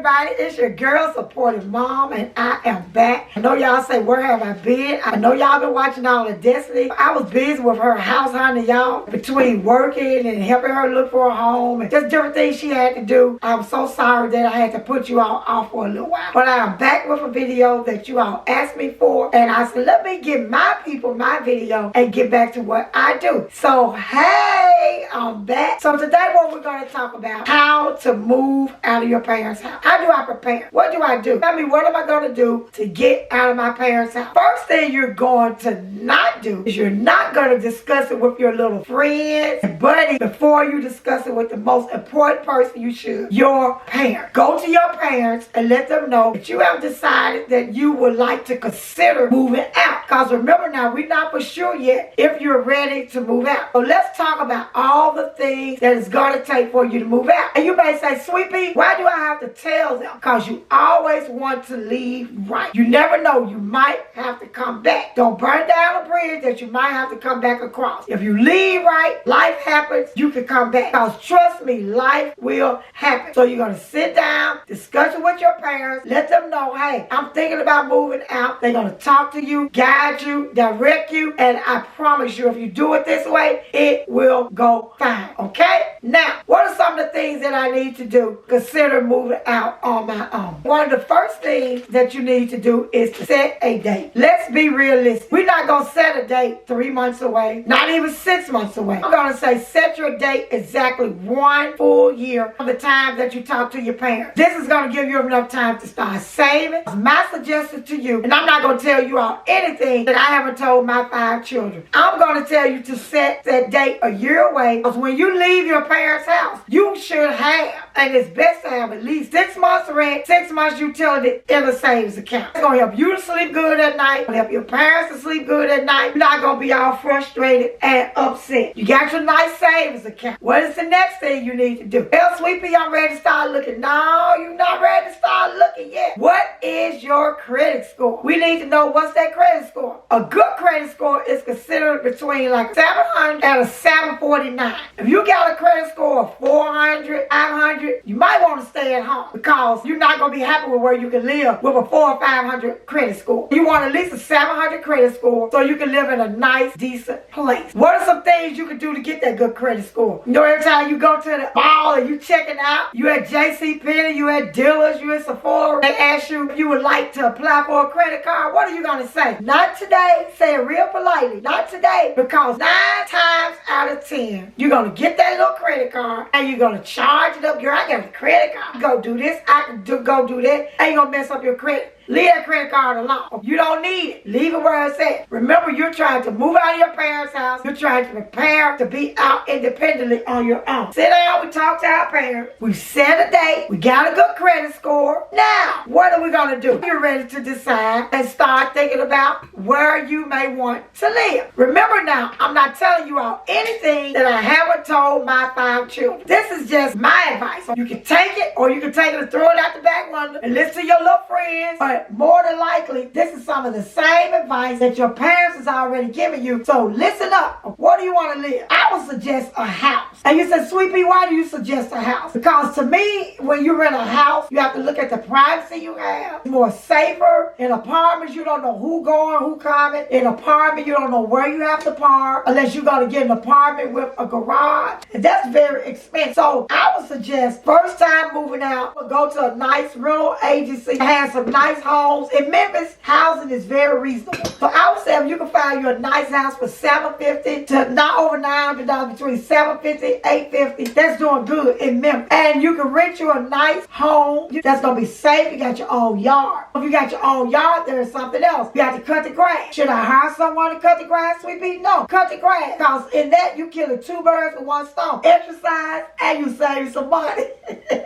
everybody? It's your girl, Supportive Mom, and I am back. I know y'all say, where have I been? I know y'all been watching all of Destiny. I was busy with her house hunting, y'all, between working and helping her look for a home and just different things she had to do. I'm so sorry that I had to put you all off for a little while. But I'm back with a video that you all asked me for, and I said, let me give my people my video and get back to what I do. So, hey, I'm back. So today what we're going to talk about, how to move out of your parents' house. How do I prepare? What do I do? Tell me, what am I going to do to get out of my parents' house? First thing you're going to not do is you're not going to discuss it with your little friends and buddy before you discuss it with the most important person you should, your parents. Go to your parents and let them know that you have decided that you would like to consider moving out. Because remember now, we're not for sure yet if you're ready to move out. So let's talk about all the things that it's going to take for you to move out. And you may say, Sweet Pea, why do I have to tell them? Because you always want to leave right. You never know, you might have to come back. Don't burn down a bridge that you might have to come back across. If you leave right, life happens, you can come back. Because trust me, life will happen. So you're going to sit down, discuss it with your parents, let them know, hey, I'm thinking about moving out. They're going to talk to you, guide you, direct you, and I promise you, if you do it this way, it will go fine, okay? Now, what are some of the things that I need to do? Consider moving out on my own. One of the first things that you need to do is to set a date. Let's be realistic. We're not going to set a date 3 months away, not even 6 months away. I'm going to say set your date exactly 1 full year from the time that you talk to your parents. This is going to give you enough time to start saving. My suggestion to you, and I'm not going to tell you all anything that I haven't told my 5 children. I'm going to tell you to set that date a year away, because when you leave your parents' house, you should have, and it's best to have at least 6 months rent, 6 months utility in a savings account. It's going to help you to sleep good at night. It's going to help your parents to sleep good at night. You're not going to be all frustrated and upset. You got your nice savings account. What is the next thing you need to do? Well, Sweet Pea, I'm ready to start looking. No, you're not ready to start looking yet. What is your credit score? We need to know what's that credit score. A good credit score is considered between like 700 and a 749. If you got a credit score of 400, 500, you might want to stay at home because you're not going to be happy with where you can live with a 400 or 500 credit score. You want at least a 700 credit score so you can live in a nice, decent place. What are some things you can do to get that good credit score? You know, every time you go to the mall and you checking out, you at JCPenney, you at dealers, you at Sephora, they ask you if you would like to apply for a credit card. What are you going to say? Not today. Say it real politely. Not today. Because 9 times out of 10, you're going to get that little credit card and you're going to charge it up. Girl, I got a credit card. Go do this. I can go do that. Ain't going to mess up your credit. Leave that credit card alone. You don't need it. Leave it where it's at. Remember, you're trying to move out of your parents' house. You're trying to prepare to be out independently on your own. Sit down, we talk to our parents. We set a date. We got a good credit score. Now, what are we going to do? You're ready to decide and start thinking about where you may want to live. Remember now, I'm not telling you all anything that I haven't told my 5 children. This is just my advice. You can take it or you can take it and throw it out the back window and listen to your little friends. But more than likely, this is some of the same advice that your parents has already given you. So listen up. What do you want to live? I would suggest a house. And you said, Sweet Pea, why do you suggest a house? Because to me, when you rent a house, you have to look at the privacy you have. It's more safer. In apartments, you don't know who going, who coming. In apartment, you don't know where you have to park unless you're going to get an apartment with a garage. And that's very expensive. So I would suggest first time moving out, go to a nice rental agency, have some nice homes. In Memphis, housing is very reasonable. So I would say if you can find you a nice house for $750 to not over $900, between $750 $850, that's doing good in Memphis. And you can rent you a nice home that's going to be safe. You got your own yard. If you got your own yard, there's something else. You have to cut the grass. Should I hire someone to cut the grass, Sweet Pea? No. Cut the grass. Because in that, you killing 2 birds with 1 stone. Exercise and you save some money.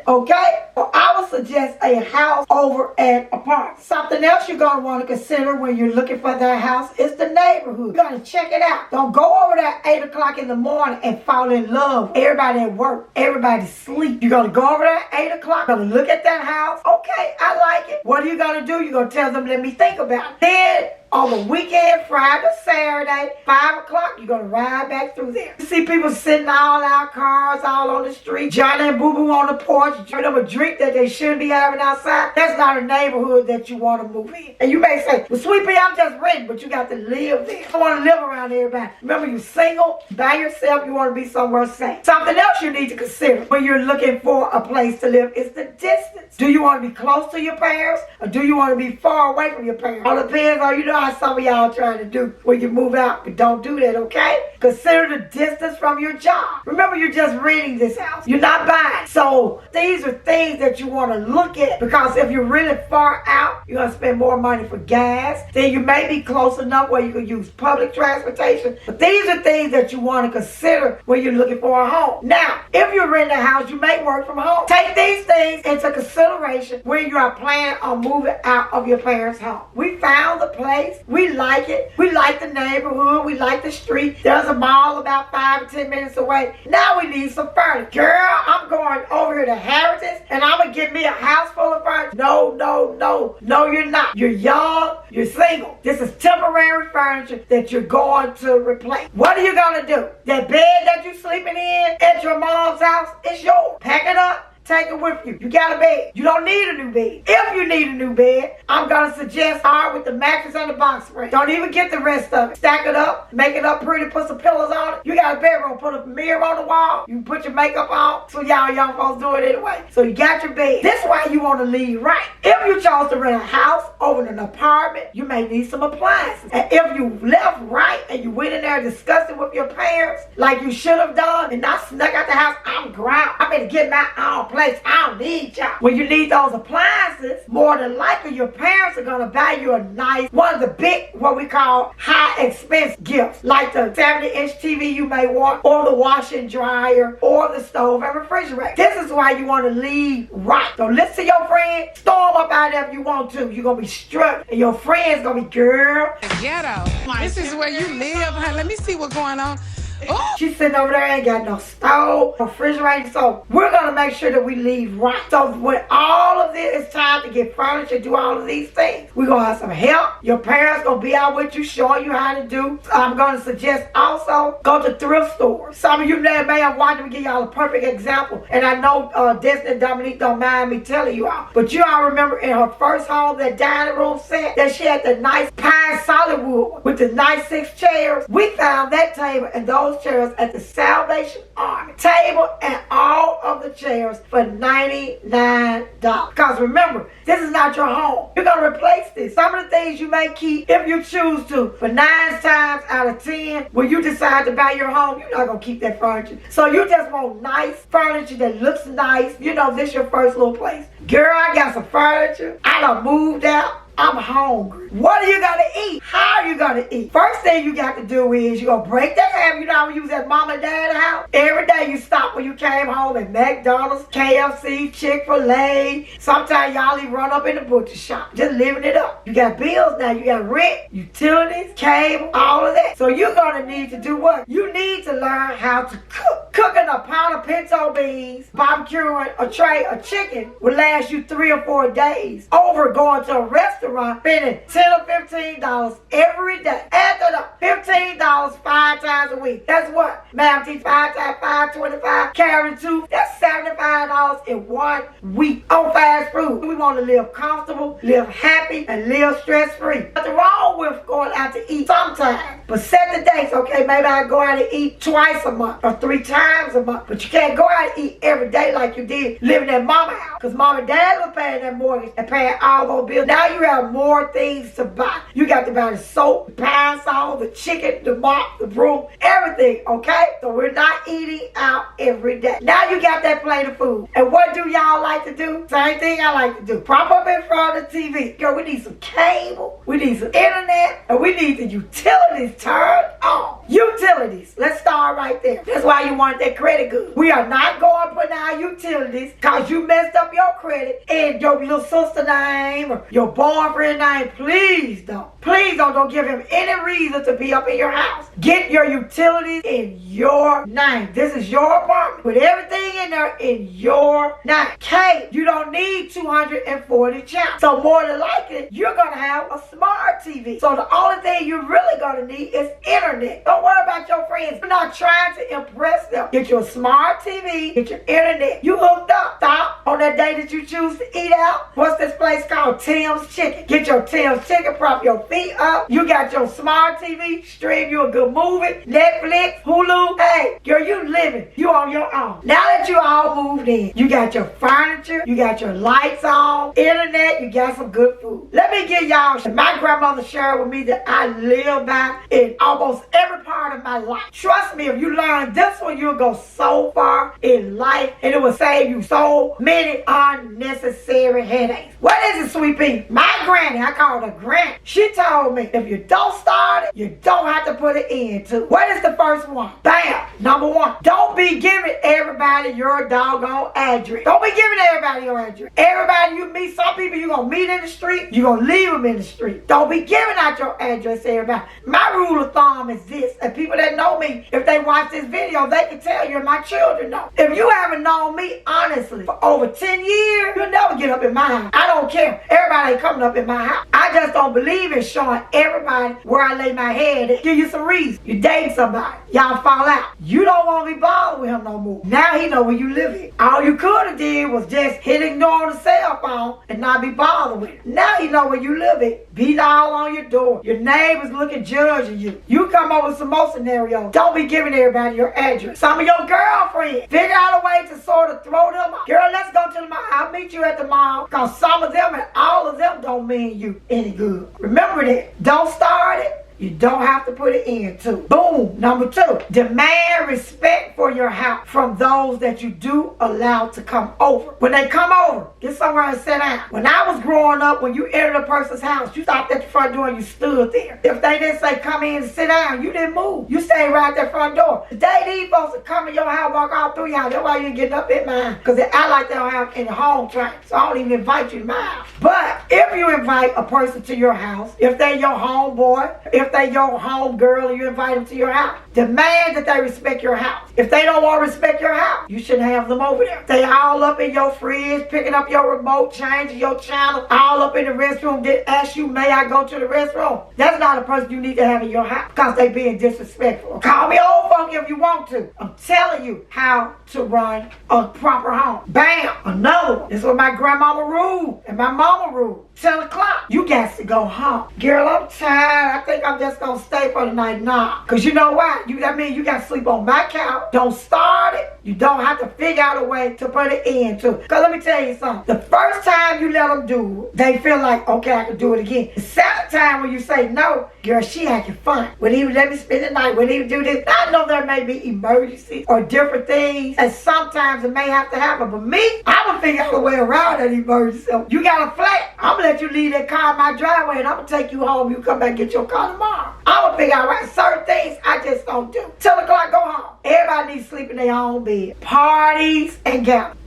Okay? Well, I would suggest a house over an apartment. Something else you're going to want to consider when you're looking for that house is the neighborhood. You got to check it out. Don't go over there at 8 o'clock in the morning and fall in love with everybody at work. Everybody sleep. You're going to go over there at 8 o'clock. You're going to look at that house. Okay, I like it. What are you going to do? You're going to tell them, let me think about it. Then On the weekend, Friday to Saturday, 5 o'clock, you're going to ride back through there. You see people sitting all out cars all on the street, Johnny and Boo Boo on the porch, drinking them a drink that they shouldn't be having outside. That's not a neighborhood that you want to move in. And you may say, well, Sweet Pea, I'm just renting, but you got to live there. You want to live around everybody. Remember, you're single, by yourself, you want to be somewhere safe. Something else you need to consider when you're looking for a place to live is the distance. Do you want to be close to your parents, or do you want to be far away from your parents? All depends on, you know how some of y'all trying to do when you move out, but don't do that, okay? Consider the distance from your job. Remember, you're just renting this house. You're not buying. So these are things that you want to look at, because if you're really far out, you're going to spend more money for gas. Then you may be close enough where you can use public transportation. But these are things that you want to consider when you're looking for a home. Now, if you're renting a house, you may work from home. Take these things into consideration when you are planning on moving out of your parents' home. We found the place. We like it. We like the neighborhood. We like the street. There's a mall about 5 or 10 minutes away. Now we need some furniture. Girl, I'm going over here to Heritage and I'm going to get me a house full of furniture. No, you're not. You're young. You're single. This is temporary furniture that you're going to replace. What are you going to do? That bed that you're sleeping in at your mom's house, it's yours. Pack it up. Take it with you. You got a bed. You don't need a new bed. If you need a new bed, I'm going to suggest start with the mattress and the box spring. Don't even get the rest of it. Stack it up. Make it up pretty. Put some pillows on it. You got a bedroom. Put a mirror on the wall. You put your makeup on. So y'all young folks do it anyway. So you got your bed. This is why you want to leave right. If you chose to rent a house over an apartment, you may need some appliances. And if you left right and you went in there and discussed it with your parents like you should have done and not snuck out the house, I'm ground. I better get my own place. I don't need y'all. When you need those appliances, more than likely your parents are going to buy you a nice, one of the big, what we call high expense gifts, like the 70-inch TV you may want, or the washer and dryer, or the stove and refrigerator. This is why you want to leave right. Don't listen to your friend. Storm up out there if you want to. You're going to be struck, and your friend's going to be, girl. Ghetto. This is where you live, honey. Let me see what's going on. Oh. She's sitting over there, ain't got no stove, refrigerator. So we're going to make sure that we leave right. So when all of this is time to get furniture, do all of these things, we're going to have some help. Your parents going to be out with you, showing you how to do. I'm going to suggest also go to thrift stores. Some of you may have watched me give y'all a perfect example. And I know Destiny and Dominique don't mind me telling you all. But you all remember in her first home, that dining room set, that she had the nice pine solid wood with the nice 6 chairs. We found that table and those chairs at the Salvation Army table, and all of the chairs for $99. Because remember, this is not your home. You're going to replace this. Some of the things you may keep if you choose to, but 9 times out of 10, when you decide to buy your home, you're not going to keep that furniture. So you just want nice furniture that looks nice. You know, this is your first little place. Girl, I got some furniture. I done moved out. I'm hungry. What are you going to eat? How are you going to eat? First thing you got to do is you're going to break that habit. You know how we use at mom and dad's house? Every day you stop when you came home at McDonald's, KFC, Chick-fil-A. Sometimes y'all even run up in the butcher shop. Just living it up. You got bills now. You got rent, utilities, cable, all of that. So you're going to need to do what? You need to learn how to cook. Cooking a pound of pinto beans, barbecuing a tray of chicken will last you 3 or 4 days over going to a restaurant spending $10 or $15 every day. Add that up. $15 5 times a week. That's what? Math teach 5 times 5, 25. Carry 2. That's $75 in 1 week on fast food. We want to live comfortable, live happy, and live stress-free. Nothing wrong with going out to eat sometimes. But set the dates. Okay, maybe I go out and eat twice a month or 3 times a month. But you can't go out and eat every day like you did living at mama's house. Because mom and dad was paying that mortgage and paying all those bills. Now you have more things to buy. You got to buy the soap, the pine salt, the chicken, the mop, the broom, everything, okay? So we're not eating out every day. Now you got that plate of food. And what do y'all like to do? Same thing I like to do. Prop up in front of the TV. Girl, we need some cable. We need some internet. And we need the utilities turned on. Utilities. Let's start right right there. That's why you want that credit good. We are not going to put our utilities because you messed up your credit in your little sister name or your boyfriend name. Please don't. Please don't give him any reason to be up in your house. Get your utilities in your name. This is your apartment. Put everything in there in your name. K, you don't need 240 channels. So more than likely, you're going to have a smart TV. So the only thing you're really going to need is internet. Don't worry about your friends. You're not trying to impress them. Get your smart TV. Get your internet. You hooked up. Stop on that day that you choose to eat out. What's this place called? Tim's Chicken. Get your Tim's Chicken. Prop your feet up. You got your smart TV. Stream you a good movie. Netflix. Hulu. Hey, girl, you living. You on your own. Now that you all moved in, you got your furniture. You got your lights on. Internet. You got some good food. Let me give y'all, my grandmother shared with me that I live by in almost every part of my life. Trust me, if you learn this one, you'll go so far in life and it will save you so many unnecessary headaches. What is it, Sweet Pea? My granny, I call her granny. She told me if you don't start it, you don't have to put an end to it. What is the first one? Bam! Number one, don't be giving everybody your doggone address. Don't be giving everybody your address. Everybody you meet, some people you're going to meet in the street, you're going to leave them in the street. Don't be giving out your address to everybody. My rule of thumb is this, and people that know me, if they watch this video, they can tell you and my children know. If you haven't known me, honestly, for over 10 years, you'll never get up in my house. I don't care. Everybody ain't coming up in my house. I just don't believe in showing everybody where I lay my head at. Give you some reason. You dating somebody. Y'all fall out. You don't want to be bothered with him no more. Now he know where you live at. All you could have did was just hit ignore on the cell phone and not be bothered with it. Now he know where you live at. Beat all on your door. Your neighbors looking judging you. You come up with some more scenarios. Don't be giving everybody your address. Some of your girlfriends, figure out a way to sort of throw them off. Girl, let's go to the mall. I'll meet you at the mall. Because some of them and all of them don't mean you any good. Remember that. Don't start it. You don't have to put it in to. Boom. Number two, demand respect for your house from those that you do allow to come over. When they come over, get somewhere and sit down. When I was growing up, when you entered a person's house, you stopped at the front door and you stood there. If they didn't say come in and sit down, you didn't move. You stayed right at that front door. Today, these folks that come in your house, walk all through your house. That's why you ain't getting up in mine. Because they act like they don't have any home training. So I don't even invite you to my house. But if you invite a person to your house, if they're your homeboy, if they your home girl and you invite them to your house, demand that they respect your house. If they don't want to respect your house, you shouldn't have them over there. They all up in your fridge, picking up your remote, changing your channel, all up in the restroom, did ask you, may I go to the restroom? That's not a person you need to have in your house because they being disrespectful. Call me old funky if you want to. I'm telling you how to run a proper home. Bam! Another one. This is what my grandmama ruled and my mama ruled. 10 o'clock, you got to go home. Girl, I'm tired. I think I'm just going to stay for the night. Nah. Because you know why? That means you got to sleep on my couch. Don't start it. You don't have to figure out a way to put an end to it. Because let me tell you something. The first time you let them do it, they feel like, okay, I can do it again. The second time when you say no, girl, she acting fun. Wouldn't even let me spend the night. Wouldn't even do this. I know there may be emergencies or different things, and sometimes it may have to happen. But me, I'm going to figure out a way around that emergency. You got a flat, I'm going to let you leave that car in my driveway, and I'm going to take you home. You come back and get your car tomorrow. I'm going to figure out right. Certain things I just don't do. 10 o'clock, go home. Everybody needs to sleep in their own bed. Parties and gatherings.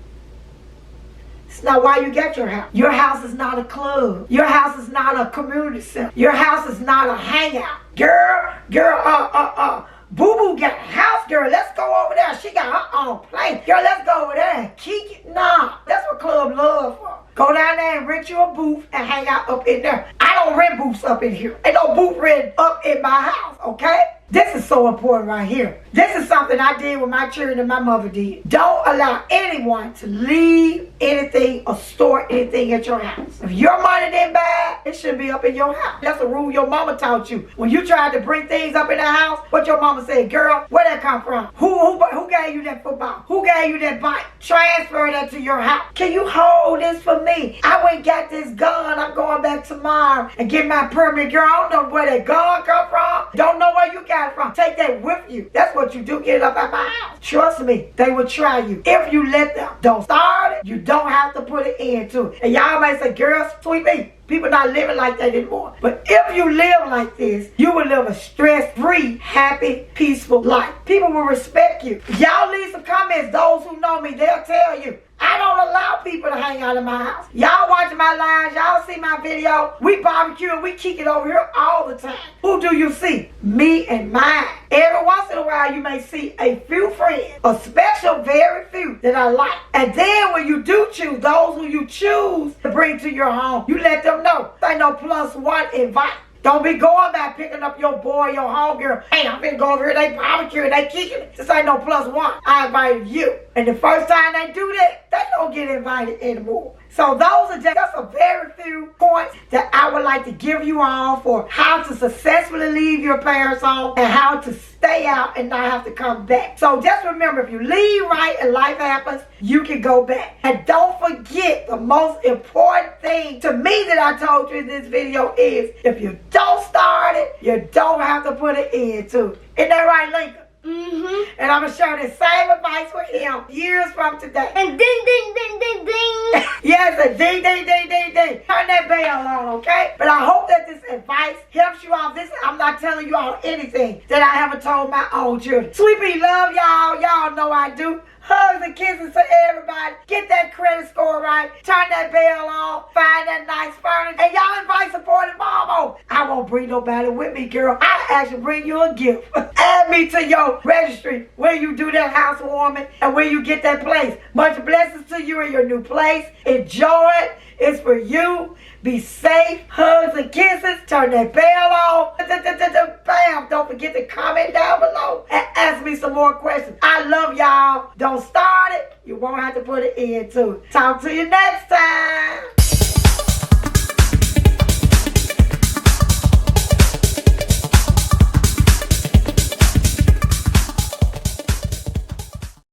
It's not why you get your house. Your house is not a club. Your house is not a community center. Your house is not a hangout. Girl, Boo-Boo got a house, girl. Let's go over there. She got her own place. Girl, let's go over there and kick it. Nah, that's what club love for. Go down there and rent you a booth and hang out up in there. I don't rent booths up in here. Ain't no booth rent up in my house, okay? This is so important right here. This is something I did with my children and my mother did. Don't allow anyone to leave anything or store anything at your house. If your money didn't bad, it should be up in your house. That's a rule your mama taught you. When you tried to bring things up in the house, what your mama said, girl, where that come from? Who gave you that football? Who gave you that bike? Transfer that to your house. Can you hold this for me? I went and got this gun. I'm going back tomorrow and get my permit. Girl, I don't know where that gun come from. Don't know where you got it from. Take that with you. That's what you do. Get it up at my house. Trust me, they will try you. If you let them. Don't start it. You don't have to put an end to it. And y'all may say, girl, Sweet Pea, People not living like that anymore. But if you live like this, you will live a stress-free, happy, peaceful life. People will respect you. Y'all leave some comments. Those who know me, they'll tell you. I don't allow people to hang out in my house. Y'all watching my lives, y'all see my video. We barbecue and we kick it over here all the time. Who do you see? Me and mine. Every once in a while you may see a few friends, a special very few that I like. And then when you do choose, those who you choose to bring to your home, you let them know. They know +1 invite. Don't be going back picking up your boy, your homegirl. Hey, I'm finna go over here, they barbecue, they kicking it. This ain't no +1. I invited you. And the first time they do that, they don't get invited anymore. So those are just a very few points that I would like to give you all for how to successfully leave your parents' home and how to stay out and not have to come back. So just remember, if you leave right and life happens, you can go back. And don't forget, the most important thing to me that I told you in this video is, if you don't start it, you don't have to put an end to it. Isn't that right, Lincoln? And I'm going to share the same advice with him years from today. And ding, ding, ding, ding, ding. Yes, and ding, ding, ding, ding, ding. Turn that bell on, okay? But I hope that this advice helps you out. I'm not telling you all anything that I haven't told my own children. Sweet pea love y'all. Y'all know I do. Hugs and kisses to everybody. Get that credit score right. Turn that bell on. Find that nice furniture. And y'all invite supportive mom on. I won't bring nobody with me, girl. I'll actually bring you a gift. Add me to your registry when you do that housewarming and when you get that place. Much blessings to you in your new place. Enjoy it. It's for you. Be safe. Hugs and kisses. Turn that bell on. Bam. Don't forget to comment down below and ask me some more questions. I love y'all. Don't start it. You won't have to put an end to it. Talk to you next time.